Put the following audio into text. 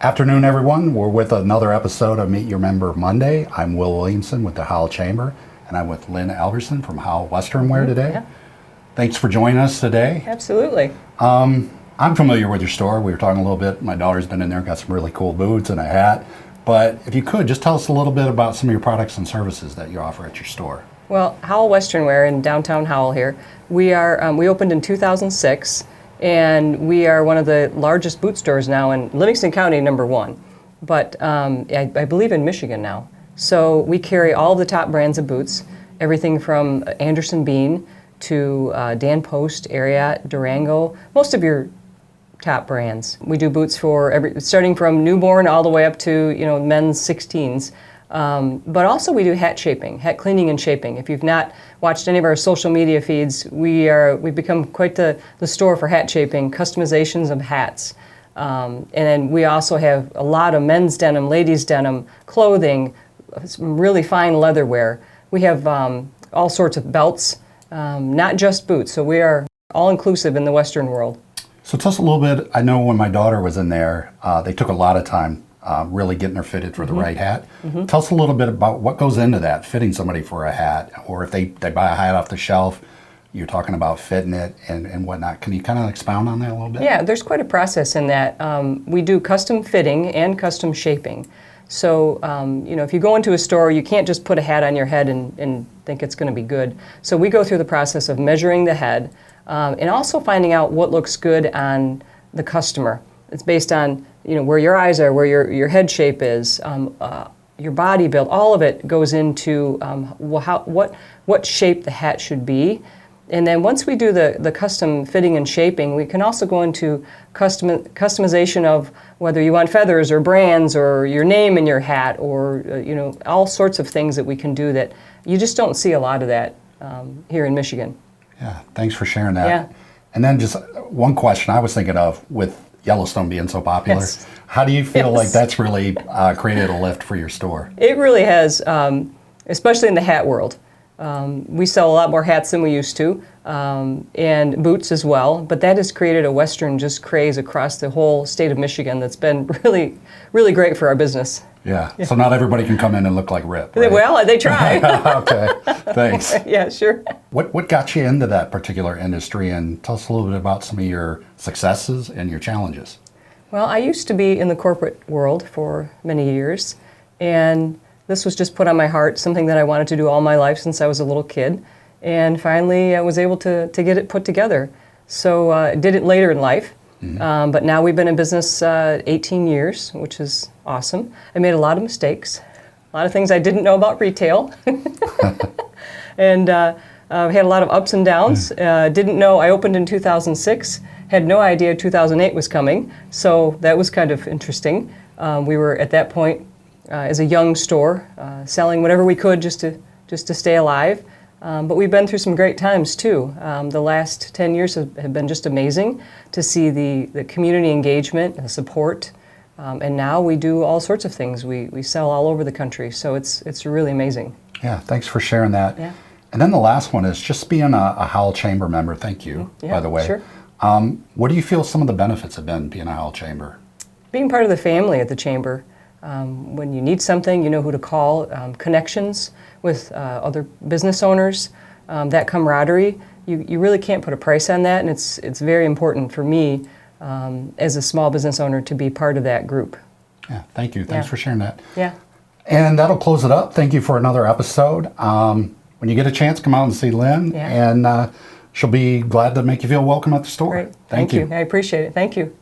Afternoon, everyone. We're with another episode of Meet Your Member Monday. I'm Will Williamson with the Howell Chamber, and I'm with Lynn Elberson from Howell Western Wear today. Yeah. Thanks for joining us today. Absolutely. I'm familiar with your store. We were talking a little bit. My daughter's been in there, got some really cool boots and a hat. But if you could, just tell us a little bit about some of your products and services that you offer at your store. Well, Howell Western Wear in downtown Howell here. We opened in 2006, and we are one of the largest boot stores now in Livingston County, #1. But I believe in Michigan now. So we carry all of the top brands of boots, everything from Anderson Bean to Dan Post, Ariat, Durango, most of your top brands. We do boots for starting from newborn all the way up to men's 16s. But also we do hat shaping, hat cleaning and shaping. If you've not watched any of our social media feeds, we've become quite the store for hat shaping, customizations of hats. And then we also have a lot of men's denim, ladies' denim, clothing, some really fine leatherware. We have all sorts of belts, not just boots. So we are all inclusive in the Western world. So tell us a little bit. I know when my daughter was in there, they took a lot of time really getting her fitted for the right hat. Tell us a little bit about what goes into that, fitting somebody for a hat, or if they buy a hat off the shelf, you're talking about fitting it and whatnot. Can you kind of expound on that a little bit? Yeah, there's quite a process in that. We do custom fitting and custom shaping. So, if you go into a store, you can't just put a hat on your head and think it's going to be good. So we go through the process of measuring the head and also finding out what looks good on the customer. It's based on where your eyes are, where your head shape is, your body build. All of it goes into what shape the hat should be. And then once we do the custom fitting and shaping, we can also go into customization of whether you want feathers or brands or your name in your hat or all sorts of things that we can do that you just don't see a lot of that here in Michigan. Yeah, thanks for sharing that. Yeah. And then just one question I was thinking of with Yellowstone being so popular. Yes. How do you feel like that's really created a lift for your store? It really has, especially in the hat world. We sell a lot more hats than we used to, and boots as well, but that has created a Western just craze across the whole state of Michigan that's been really, really great for our business. Yeah, so not everybody can come in and look like Rip, right? Well, they try. Okay, thanks. Yeah, sure. What got you into that particular industry, and tell us a little bit about some of your successes and your challenges. Well, I used to be in the corporate world for many years, and this was just put on my heart, something that I wanted to do all my life since I was a little kid, and finally I was able to get it put together. So I did it later in life, but now we've been in business 18 years, which is awesome. I made a lot of mistakes, a lot of things I didn't know about retail, and had a lot of ups and downs. Didn't know, I opened in 2006, had no idea 2008 was coming, so that was kind of interesting. We were at that point as a young store, selling whatever we could just to stay alive. But we've been through some great times too. The last 10 years have been just amazing to see the community engagement and support. And now we do all sorts of things. We sell all over the country, so it's really amazing. Yeah, thanks for sharing that. Yeah. And then the last one is just being a Howell Chamber member. Thank you, by the way. Sure. What do you feel some of the benefits have been being a Howell Chamber? Being part of the family at the Chamber. When you need something, you know who to call. Connections with other business owners, that camaraderie, you really can't put a price on that, and it's very important for me as a small business owner to be part of that group. Yeah, thank you. Thanks for sharing that. Yeah. And that'll close it up. Thank you for another episode. When you get a chance, come out and see Lynn, and she'll be glad to make you feel welcome at the store. Great. Thank you. I appreciate it. Thank you.